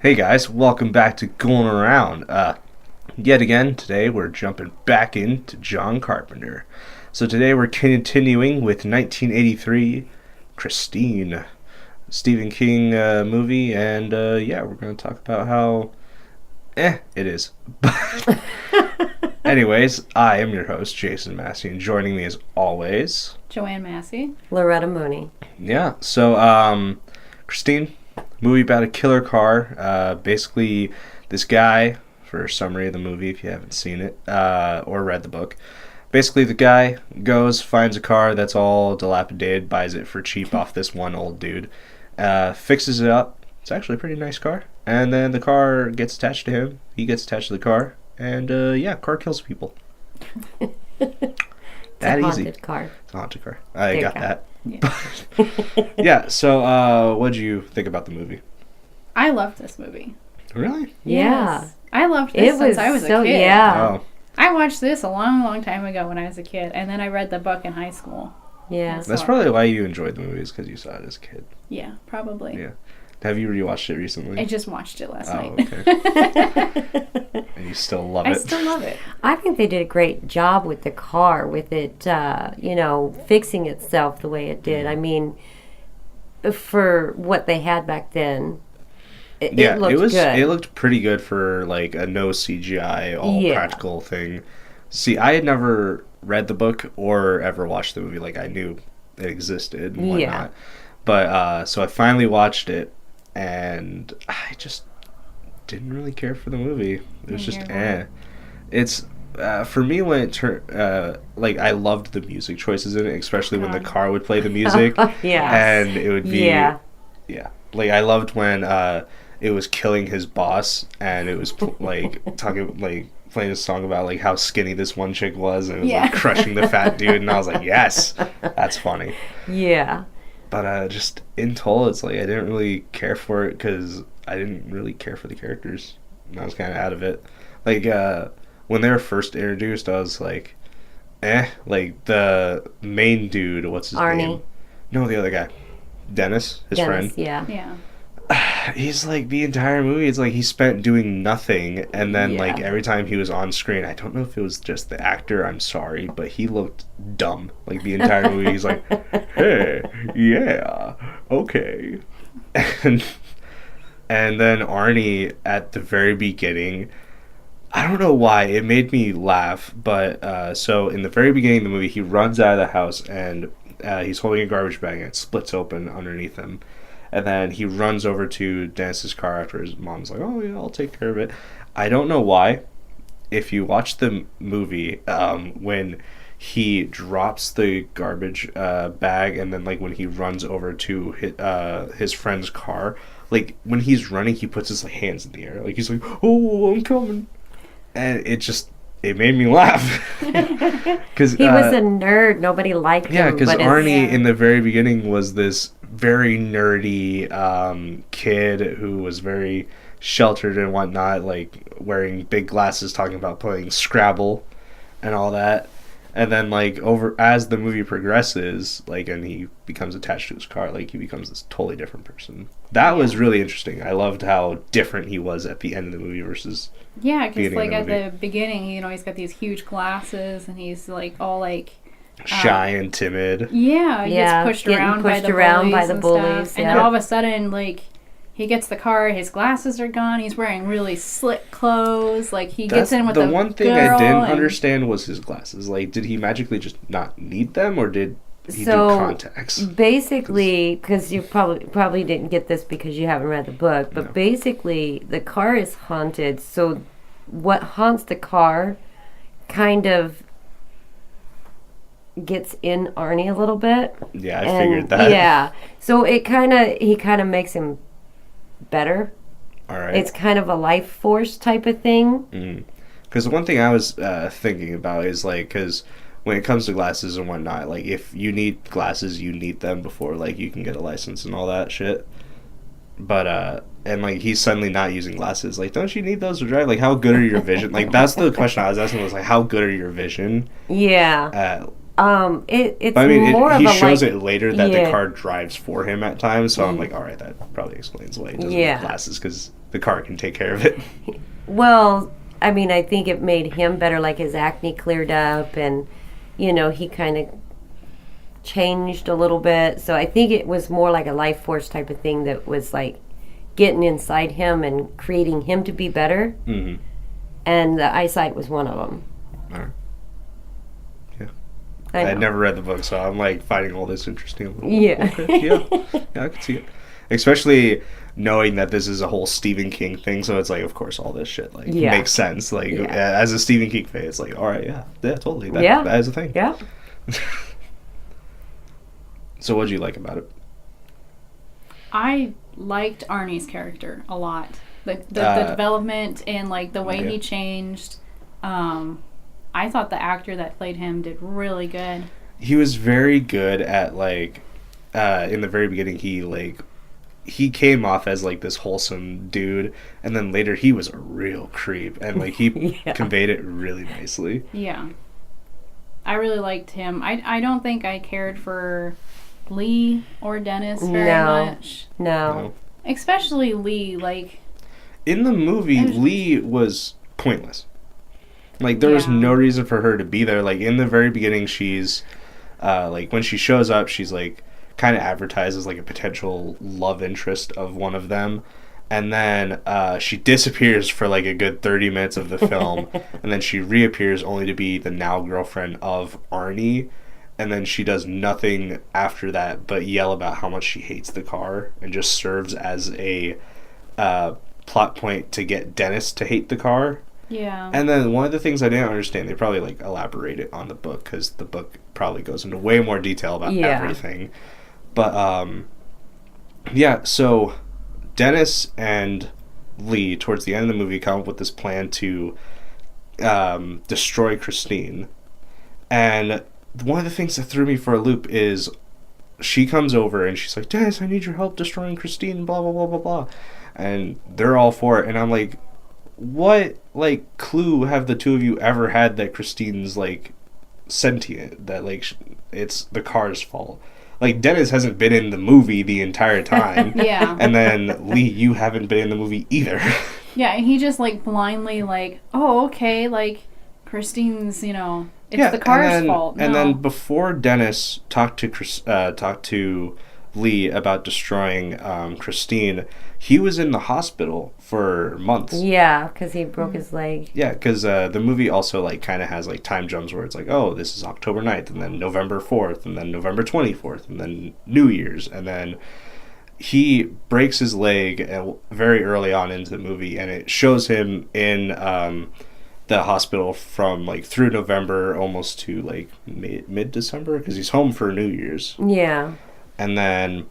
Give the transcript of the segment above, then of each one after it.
Hey guys, welcome back to Ghoulin Around. Yet again, today we're jumping back into John Carpenter. So today we're continuing with 1983, Christine, Stephen King movie, and yeah, we're going to talk about how it is. Anyways, I am your host, Jason Massey, and joining me as always, Joanne Massey. Loretta Mooney. Yeah, so Christine, movie about a killer car. Basically, this guy, for a summary of the movie, if you haven't seen it or read the book, basically the guy goes, finds a car that's all dilapidated, buys it for cheap off this one old dude, fixes it up. It's actually a pretty nice car. And then the car gets attached to him. He gets attached to the car. And yeah, car kills people. That It's a easy. haunted car. It's a haunted car. I got that. Yeah. Yeah, so what'd you think about the movie? I loved this movie. Really? Yeah. Yes. I loved this since I was a kid. Yeah. Oh, I watched this a long, long time ago when I was a kid, and then I read the book in high school. Yeah. that's probably why you enjoyed the movie, is because you saw it as a kid. Yeah, probably. Yeah. Have you rewatched it recently? I just watched it last night. Okay. And you still love it? I still love it. I think they did a great job with the car, with it, fixing itself the way it did. I mean, for what they had back then, it looked good. It looked pretty good for like a no CGI, all practical thing. See, I had never read the book or ever watched the movie. Like, I knew it existed and whatnot. Yeah. But so I finally watched it, and I just didn't really care for the movie. It was just It's for me when it turned like, I loved the music choices in it, especially when the car would play the music. Yeah. And it would be like, I loved when it was killing his boss, and it was like talking like playing a song about like how skinny this one chick was, and it was like crushing the fat dude, and I was like, yes, that's funny. Yeah. But just in total, it's like I didn't really care for it because I didn't really care for the characters. And I was kind of out of it. Like, when they were first introduced, I was like, Like, the main dude, what's his Arnie. name? No, the other guy. Dennis, his friend. Yeah. Yeah. He's like, the entire movie, it's like he spent doing nothing, and then like Yeah. every time he was on screen, I don't know if it was just the actor, I'm sorry, but he looked dumb. Like, the entire movie, he's like, hey, yeah, okay. And then Arnie, at the very beginning, I don't know why, it made me laugh, but so in the very beginning of the movie, he runs out of the house, and he's holding a garbage bag, and it splits open underneath him. And then he runs over to Dennis's car after his mom's like, oh, yeah, I'll take care of it. I don't know why. If you watch the movie, when he drops the garbage bag, and then like when he runs over to his friend's car, like when he's running, he puts his like hands in the air. Like, he's like, oh, I'm coming. And it made me laugh. Cause, He was a nerd. Nobody liked him. Yeah, because Arnie Yeah. in the very beginning was this very nerdy kid who was very sheltered and whatnot, like wearing big glasses, talking about playing Scrabble and all that. And then like as the movie progresses, like, and he becomes attached to his car, like, he becomes this totally different person. That was really interesting. I loved how different he was at the end of the movie versus Yeah, because beginning like of the at movie. the beginning, he's got these huge glasses, and he's like all like shy and timid. he Yeah, gets pushed getting around by pushed the around bullies by the and bullies, stuff. And yeah. then all of a sudden, like, he gets the car, his glasses are gone, he's wearing really slick clothes, like, he gets in with the the one thing girl I didn't and- understand was his glasses. Like, did he magically just not need them, or did he do So contacts? basically, because you probably didn't get this because you haven't read the book, but No. basically the car is haunted. So what haunts the car kind of gets in Arnie a little bit. Yeah, I figured that. Yeah, so he kind of makes him better. All right. It's kind of a life force type of thing. Because the one thing I was thinking about is, like, because when it comes to glasses and whatnot, like, if you need glasses, you need them before, like, you can get a license and all that shit. But, and, like, he's suddenly not using glasses. Like, don't you need those to drive? Like, how good are your vision? Like, that's the question I was asking, was, like, how good are your vision? Yeah. It's But I mean, more he of a shows like, it later that yeah. the car drives for him at times, so I'm like, all right, that probably explains why he doesn't Yeah. have glasses, because the car can take care of it. Well, I mean, I think it made him better, like his acne cleared up and, he kind of changed a little bit. So I think it was more like a life force type of thing that was like getting inside him and creating him to be better. Mm-hmm. And the eyesight was one of them. All right. Yeah. I had never read the book, so I'm like finding all this interesting. Yeah. Okay. Yeah, I can see it. Especially knowing that this is a whole Stephen King thing, so it's like, of course, all this shit makes sense. Like, as a Stephen King fan, it's like, all right, yeah, totally. That is a thing. Yeah. So what did you like about it? I liked Arnie's character a lot. The development and like the way he changed. I thought the actor that played him did really good. He was very good at in the very beginning he came off as like this wholesome dude, and then later he was a real creep, and like he conveyed it really nicely. Yeah. I really liked him. I don't think I cared for Lee or Dennis very much. No. Especially Lee, like... In the movie, Lee was pointless. Like, there was no reason for her to be there. Like, in the very beginning, she's... like, when she shows up, she's, like, kind of advertised as, like, a potential love interest of one of them. And then she disappears for, like, a good 30 minutes of the film. And then she reappears only to be the now girlfriend of Arnie. And then she does nothing after that but yell about how much she hates the car, and just serves as a plot point to get Dennis to hate the car. Yeah. And then one of the things I didn't understand, they probably like elaborate it on the book, because the book probably goes into way more detail about everything. But so Dennis and Lee towards the end of the movie come up with this plan to destroy Christine. And one of the things that threw me for a loop is she comes over and she's like, Dennis, I need your help destroying Christine, blah, blah, blah, blah, blah. And they're all for it. And I'm like, what, like, clue have the two of you ever had that Christine's, like, sentient? That, like, it's the car's fault? Like, Dennis hasn't been in the movie the entire time. Yeah. And then, Lee, you haven't been in the movie either. Yeah, and he just, like, blindly, like, oh, okay, like, Christine's, it's the car's fault. No. And then before Dennis talked to Lee about destroying Christine, he was in the hospital for months. Yeah, because he broke his leg. Yeah, because the movie also like kind of has like time jumps where it's like, oh, this is October 9th, and then November 4th, and then November 24th, and then New Year's, and then he breaks his leg very early on into the movie, and it shows him in the hospital from like through November almost to like mid-December, because he's home for New Year's. Yeah. And then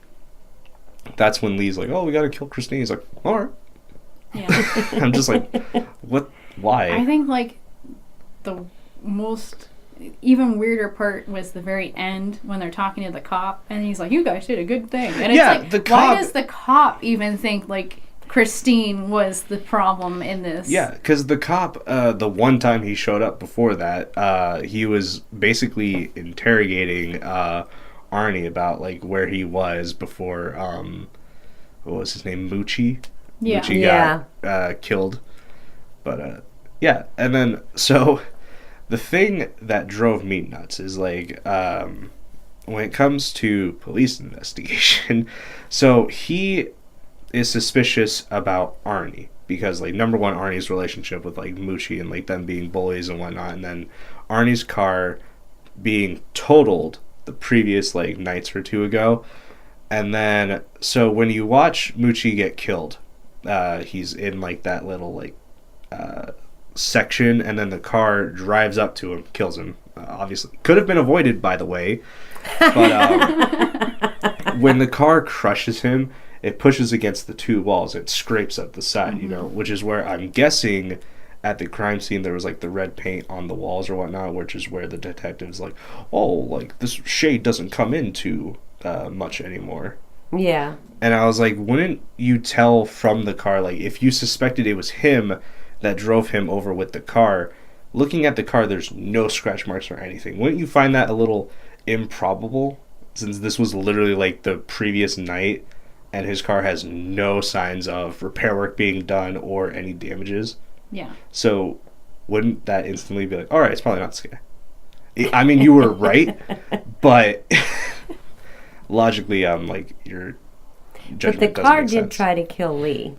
that's when Lee's like, oh, we gotta kill Christine. He's like, all right. Yeah. I'm just like, what? Why? I think like the most even weirder part was the very end when they're talking to the cop, and he's like, you guys did a good thing. And it's like, the cop, why does the cop even think like Christine was the problem in this? Yeah, because the cop, the one time he showed up before that, he was basically interrogating Arnie about like where he was before what was his name, Moochie? Yeah. Moochie got killed. But and then so the thing that drove me nuts is like when it comes to police investigation, so he is suspicious about Arnie because like number one, Arnie's relationship with like Moochie and like them being bullies and whatnot, and then Arnie's car being totaled the previous like nights or two ago. And then so when you watch Moochie get killed, he's in like that little like section, and then the car drives up to him, kills him. Obviously could have been avoided, by the way, but when the car crushes him, it pushes against the two walls, it scrapes up the side, which is where I'm guessing at the crime scene there was like the red paint on the walls or whatnot, which is where the detective's like, oh, like this shade doesn't come into much anymore. Yeah. And I was like, wouldn't you tell from the car, like if you suspected it was him that drove him over with the car, looking at the car there's no scratch marks or anything, wouldn't you find that a little improbable, since this was literally like the previous night and his car has no signs of repair work being done or any damages. Yeah. So wouldn't that instantly be like, all right, it's probably not this guy? I mean, you were right, but logically, like, your judgment But the car doesn't make did sense. try to kill Lee.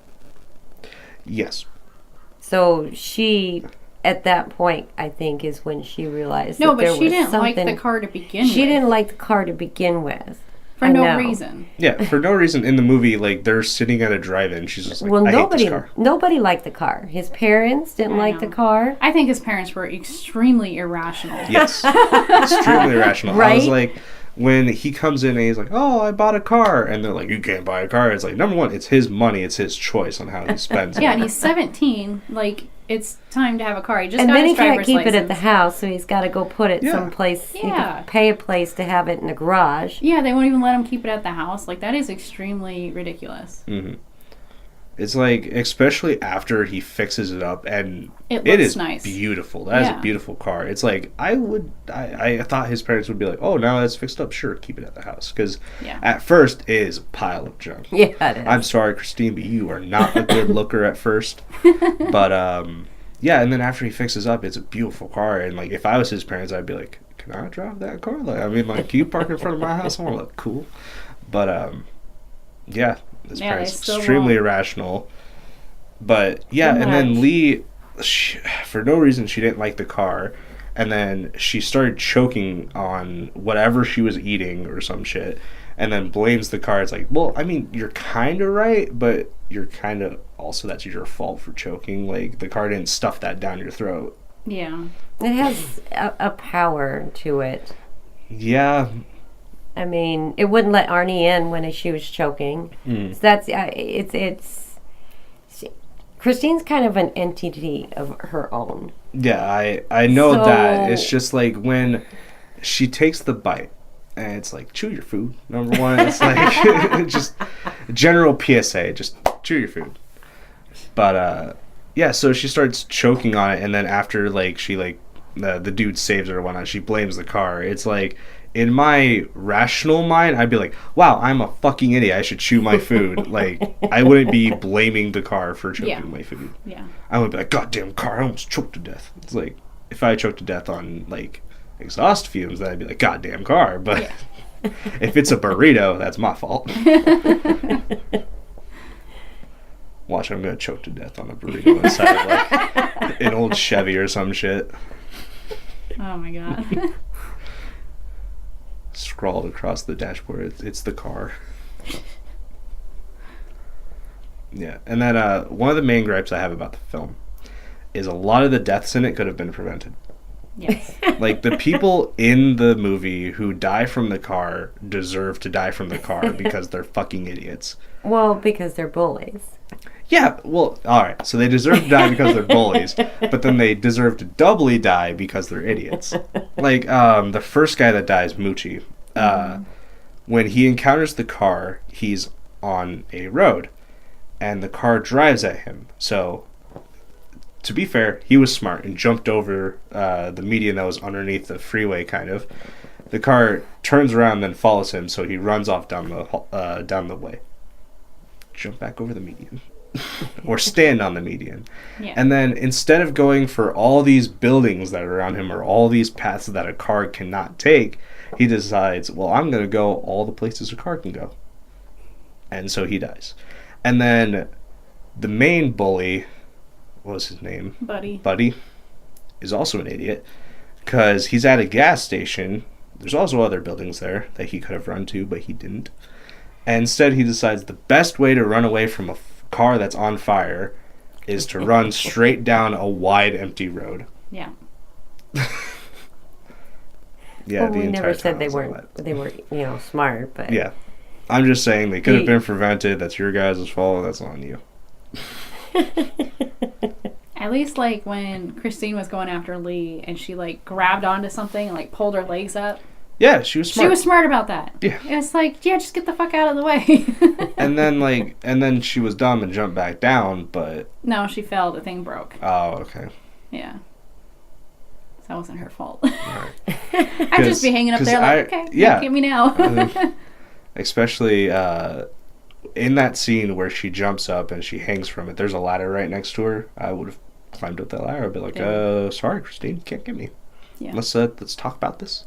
Yes. So she, at that point, I think, is when she realized No, that there but she was didn't like something. the car to begin with. She didn't like the car to begin with. For I no know. reason. Yeah, for no reason in the movie, like, they're sitting at a drive-in. She's just like, Well, I hate this car. nobody liked the car. His parents didn't like the car. I think his parents were extremely irrational. Yes. Extremely irrational. I was Right? like, when he comes in and he's like, oh, I bought a car. And they're like, you can't buy a car. It's like, number one, it's his money. It's his choice on how he spends it. Yeah, and he's 17. Like, it's time to have a car. He just And got then his he can't driver's keep license. it at the house, so he's got to go put it Yeah. someplace. He Yeah. can pay a place to have it in the garage. Yeah, they won't even let him keep it at the house. Like, that is extremely ridiculous. Mm-hmm. It's like, especially after he fixes it up, and It it looks is nice. beautiful. That is Yeah. a beautiful car. It's like, I thought his parents would be like, oh, now that's fixed up, sure, keep it at the house. Because Yeah. at first, it is a pile of junk. Yeah, it is. I'm sorry, Christine, but you are not a good looker at first. But, yeah, and then after he fixes up, it's a beautiful car. And, like, if I was his parents, I'd be like, can I drive that car? Like, I mean, like, can you park in front of my house? I want to look cool. But, yeah, his Yeah, parents they still extremely won't. irrational. But, yeah, Too and then much. Lee, for no reason, she didn't like the car. And then she started choking on whatever she was eating or some shit. And then blames the car. It's like, well, I mean, you're kind of right, but you're kind of also, that's your fault for choking. Like, the car didn't stuff that down your throat. Yeah. It has a power to it. Yeah. I mean, it wouldn't let Arnie in when she was choking. Mm. So that's Christine's kind of an entity of her own. Yeah, I know So- that. It's just like when she takes the bite. And it's like, chew your food, number one. It's like, just general PSA, just chew your food. But, yeah, so she starts choking on it, and then after, like, she, like, the dude saves her or whatnot, she blames the car. It's like, in my rational mind, I'd be like, wow, I'm a fucking idiot. I should chew my food. Like, I wouldn't be blaming the car for choking my food. Yeah. I would be like, goddamn car, I almost choked to death. It's like, if I choked to death on, like, exhaust fumes, then I'd be like, goddamn car. But if it's a burrito, that's my fault. Watch, I'm gonna choke to death on a burrito inside of like an old Chevy or some shit. Oh my god. Scrawled across the dashboard, it's the car. Yeah, and then one of the main gripes I have about the film is a lot of the deaths in it could have been prevented. Yes. Like, the people in the movie who die from the car deserve to die from the car because they're fucking idiots. Well, because they're bullies. Yeah, well, alright, so they deserve to die because they're bullies, but then they deserve to doubly die because they're idiots. Like, the first guy that dies, Moochie, when he encounters the car, he's on a road, and the car drives at him. So, to be fair, he was smart and jumped over the median that was underneath the freeway, kind of. The car turns around and then follows him, so he runs off down the way. Jump back over the median. Or stand on the median. Yeah. And then instead of going for all these buildings that are around him or all these paths that a car cannot take, he decides, well, I'm going to go all the places a car can go. And so he dies. And then the main bully, what was his name? Buddy, is also an idiot because he's at a gas station. There's also other buildings there that he could have run to, but he didn't. And instead, he decides the best way to run away from a car that's on fire is to run straight down a wide, empty road. Yeah. Yeah, Well, the we entire never said town they was on weren't. that. They were, smart, but Yeah, I'm just saying they could have been prevented. That's your guys' fault. That's on you. At least, like, when Christine was going after Lee and she, like, grabbed onto something and, like, pulled her legs up. Yeah, she was smart. She was smart about that. Yeah. It's like, yeah, just get the fuck out of the way. And then she was dumb and jumped back down, but... No, she fell. The thing broke. Oh, okay. Yeah. So that wasn't her fault. Right. I'd just be hanging up there like, okay, yeah. get me now. Especially in that scene where she jumps up and she hangs from it, there's a ladder right next to her. I would have climbed up that ladder. I'd be like, sorry, Christine, you can't get me. Yeah. Let's talk about this.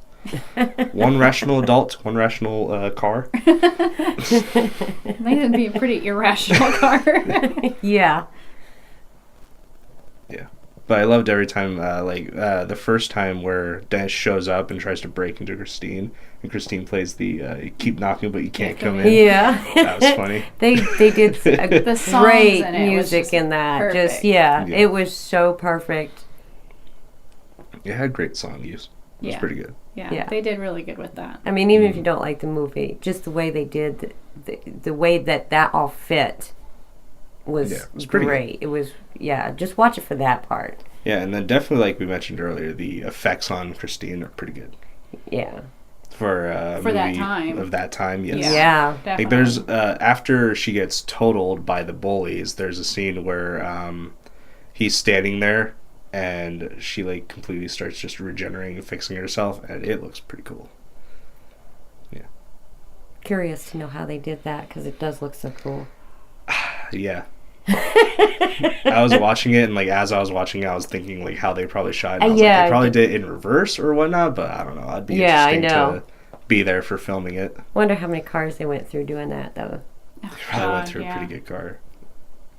One rational adult, one rational car. I think it'd be a pretty irrational car. Yeah. Yeah. But I loved every time, the first time where Dennis shows up and tries to break into Christine, and Christine plays the you keep knocking but you can't come in. Yeah. That was funny. They did The songs great in it was music just in that. perfect. It was so perfect. It had great song use. It was pretty good. Yeah, they did really good with that. I mean, even if you don't like the movie, just the way they did, the way that all fit was great. It was, just watch it for that part. Yeah, and then definitely, like we mentioned earlier, the effects on Christine are pretty good. Yeah. For that time. Of that time, yes. Yeah. Definitely. Like there's, after she gets totaled by the bullies, there's a scene where he's standing there and she like completely starts just regenerating and fixing herself, and it looks pretty cool. Yeah. Curious to know how they did that, because it does look so cool. Yeah. I was watching it, and like as I was watching it, I was thinking like how they probably shot it. I was like, they probably did it in reverse or whatnot, but I don't know. I'd be interesting to be there for filming it. Wonder how many cars they went through doing that, though. They probably went through a pretty good car.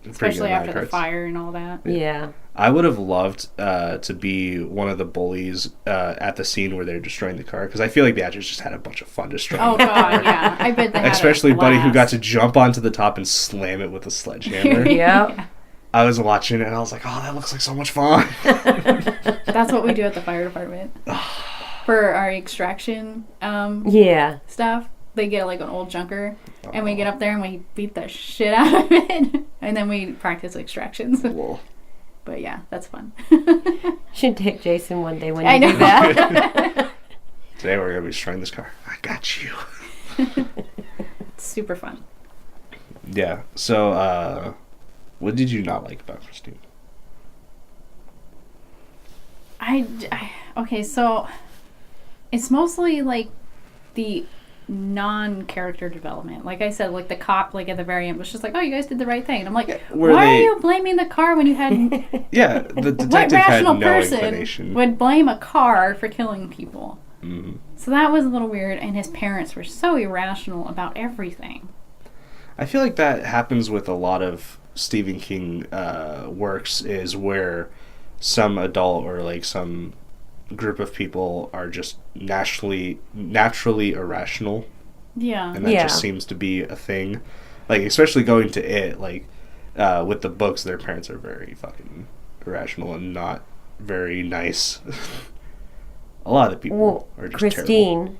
Especially after the fire and all that. Yeah. I would have loved to be one of the bullies at the scene where they're destroying the car, because I feel like the actors just had a bunch of fun destroying the car. Oh, God, yeah. I bet they had Especially a Buddy, who got blast. to jump onto the top and slam it with a sledgehammer. Yeah. I was watching it and I was like, oh, that looks like so much fun. That's what we do at the fire department. For our extraction stuff. They get like an old junker, and we get up there and we beat the shit out of it, and then we practice extractions. Whoa. But yeah, that's fun. Should take Jason one day when I you know do that. Today we're going to be destroying this car. I got you. It's super fun. Yeah. So, what did you not like about Christine? Okay, so it's mostly like the non-character development. Like I said, like the cop, like at the very end, was just like, "Oh, you guys did the right thing." And I'm like, "Why are you blaming the car when you had?" Yeah, the detective what rational had no person inclination. would blame a car for killing people? Mm-hmm. So that was a little weird, and his parents were so irrational about everything. I feel like that happens with a lot of Stephen King works, is where some adult or like some group of people are just naturally irrational. Yeah. And that just seems to be a thing. Like, especially going to it, like, with the books, their parents are very fucking irrational and not very nice. A lot of the people are just Christine,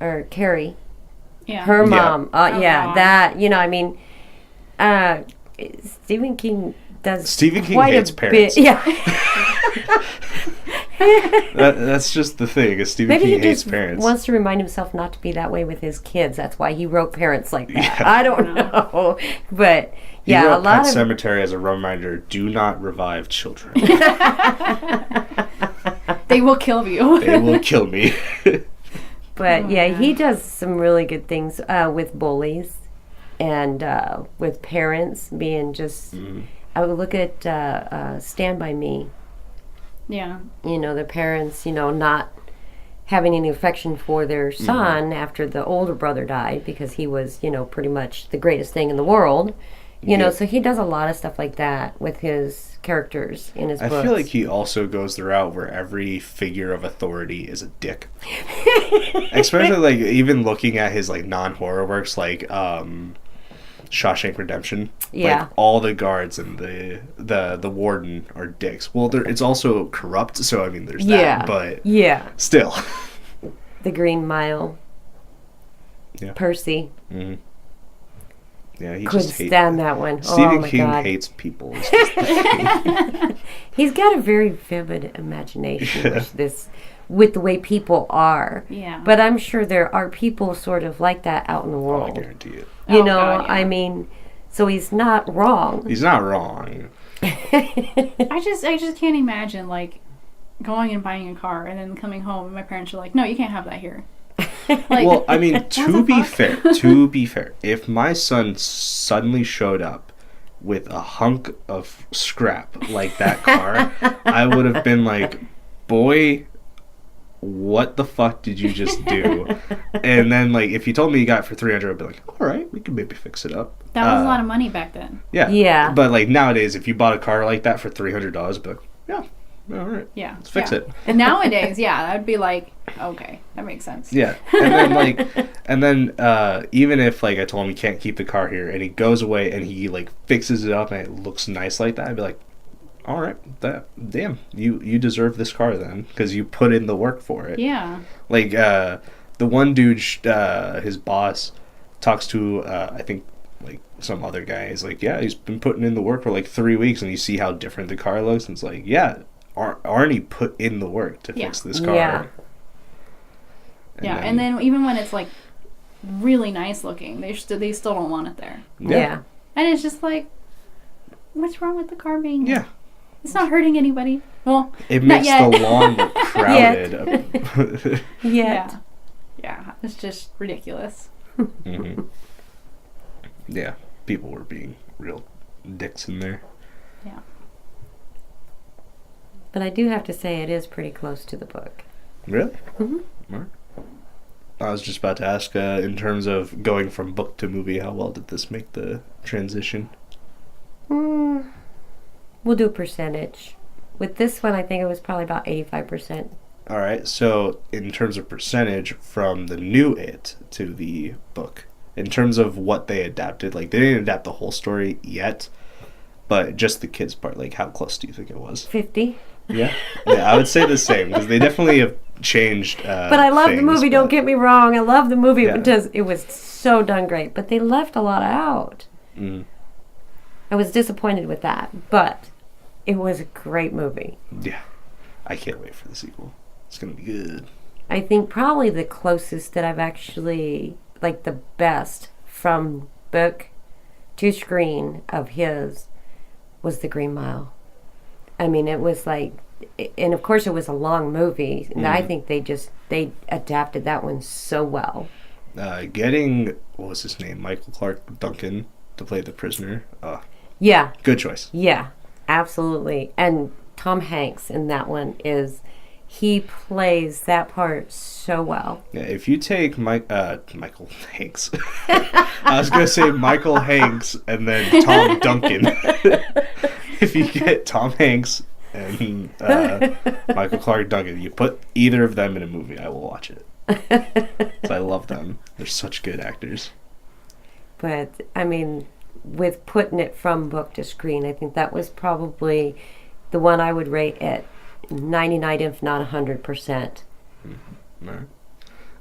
terrible. Or Carrie, Yeah. her mom, God. that, I mean, Stephen King hates parents. That's just the thing, is Stephen King hates parents. Wants to remind himself not to be that way with his kids. That's why he wrote parents like that. Yeah. I don't know. But he wrote a lot Pet Sematary as a reminder, do not revive children. They will kill you. They will kill me. But he does some really good things with bullies and with parents being just... I would look at Stand By Me. Yeah. The parents, not having any affection for their son after the older brother died, because he was, pretty much the greatest thing in the world. So he does a lot of stuff like that with his characters in his books. I feel like he also goes the route where every figure of authority is a dick. Especially, like, even looking at his, like, non-horror works, like, Shawshank Redemption. Yeah. Like, all the guards and the warden are dicks. Well, it's also corrupt, so, I mean, there's that, but... Yeah. Still. The Green Mile. Yeah. Percy. Mm-hmm. Yeah, he couldn't just hates... stand that one. Stephen King God. hates people. He's got a very vivid imagination with the way people are. Yeah. But I'm sure there are people sort of like that out in the world. I guarantee it. God, yeah. I mean, so he's not wrong. He's not wrong. I just can't imagine, like, going and buying a car and then coming home and my parents are like, "No, you can't have that here." Like, well, I mean, what to the be fuck? to be fair, if my son suddenly showed up with a hunk of scrap like that car, I would have been like, boy, what the fuck did you just do? And then, like, if you told me you got it for 300, I'd be like, all right, we can maybe fix it up. That was a lot of money back then. Yeah. Yeah. But, like, nowadays, if you bought a car like that for $300, I'd be like, yeah, all right. Yeah. Let's fix it. Nowadays, yeah, that would be like, okay, that makes sense. Yeah. And then, even if, like, I told him he can't keep the car here and he goes away and he, like, fixes it up and it looks nice like that, I'd be like, all right, damn, you deserve this car then, because you put in the work for it. Yeah. Like, the one dude, his boss, talks to, I think, like, some other guy. He's like, yeah, he's been putting in the work for, like, 3 weeks, and you see how different the car looks, and it's like, yeah, Arnie put in the work to fix this car. Yeah. And then even when it's, like, really nice looking, they still don't want it there. Yeah. And it's just like, what's wrong with the car being Yeah. It's not hurting anybody. Well, It not makes yet. the lawn look crowded. Yeah. Yeah, it's just ridiculous. Mm-hmm. Yeah, people were being real dicks in there. Yeah. But I do have to say it is pretty close to the book. Really? Mm-hmm. Right. I was just about to ask, in terms of going from book to movie, how well did this make the transition? We'll do a percentage. With this one, I think it was probably about 85%. All right, so in terms of percentage from the new It to the book, in terms of what they adapted, like, they didn't adapt the whole story yet, but just the kids part, like, how close do you think it was? 50. Yeah, I would say the same, because they definitely have changed But I love the movie, don't get me wrong. I love the movie Yeah. because it was so done great. But they left a lot out. Mm. I was disappointed with that. But it was a great movie. Yeah, I can't wait for the sequel. It's going to be good. I think probably the closest that I've actually, like the best from book to screen of his was The Green Mile. I mean, it was like, and of course it was a long movie, and I think they adapted that one so well. Getting, what was his name, Michael Clark Duncan to play the prisoner. Yeah. Good choice. Yeah, absolutely. And Tom Hanks in that one he plays that part so well. Yeah, if you take Michael Hanks, I was gonna say Michael Hanks and then Tom Duncan. If you get Tom Hanks and Michael Clark Duncan, you put either of them in a movie, I will watch it. 'Cause I love them. They're such good actors. But I mean, with putting it from book to screen, I think that was probably the one I would rate at 99, if not 100%. Mm-hmm. All right.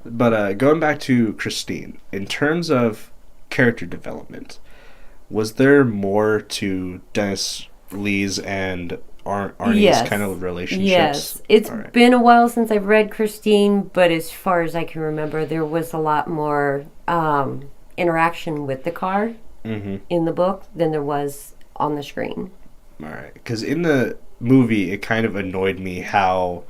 But going back to Christine, in terms of character development, was there more to Dennis Lee's and Arnie's kind of relationships? Yes. It's been a while since I've read Christine, but as far as I can remember, there was a lot more interaction with the car in the book than there was on the screen. All right. Because in the movie, it kind of annoyed me how,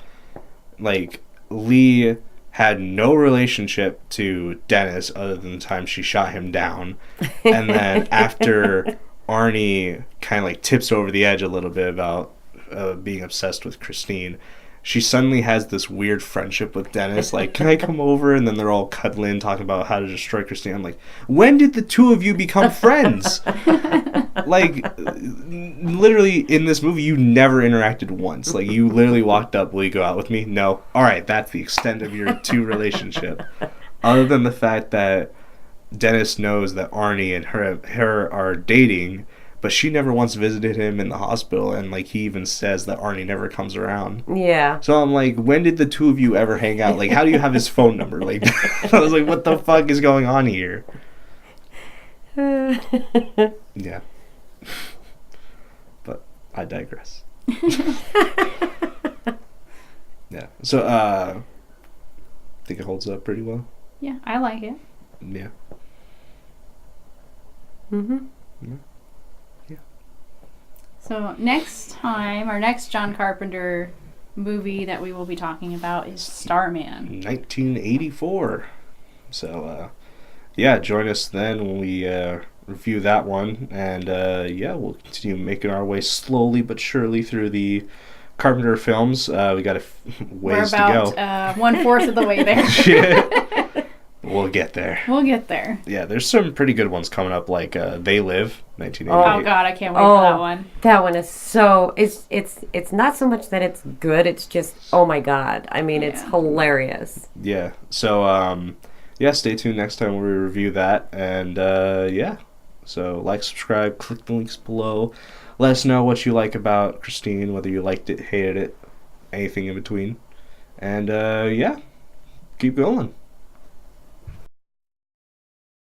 like, Lee had no relationship to Dennis other than the time she shot him down. And then after Arnie kind of, like, tips over the edge a little bit about being obsessed with Christine, she suddenly has this weird friendship with Dennis. Like, can I come over? And then they're all cuddling, talking about how to destroy Christine. I'm like, when did the two of you become friends? Like, literally, in this movie, you never interacted once. Like, you literally walked up, will you go out with me? No. All right, that's the extent of your two relationship. Other than the fact that Dennis knows that Arnie and her are dating, but she never once visited him in the hospital, and, like, he even says that Arnie never comes around. Yeah. So I'm like, when did the two of you ever hang out? Like, how do you have his phone number? Like, I was like, what the fuck is going on here? Yeah. But I digress. Yeah. So, I think it holds up pretty well. Yeah, I like it. Yeah. Mm-hmm. Yeah. So next time, our next John Carpenter movie that we will be talking about is Starman. 1984. So, yeah, join us then when we review that one. And, yeah, we'll continue making our way slowly but surely through the Carpenter films. We got ways to go. We're about 1/4 of the way there. Yeah. We'll get there. We'll get there. Yeah, there's some pretty good ones coming up, like They Live, 1988. Oh God, I can't wait for that one. That one is so it's not so much that it's good, it's just oh my God. I mean, it's hilarious. Yeah. So yeah, stay tuned next time we review that, and yeah. So like, subscribe, click the links below. Let us know what you like about Christine, whether you liked it, hated it, anything in between. And yeah, keep going.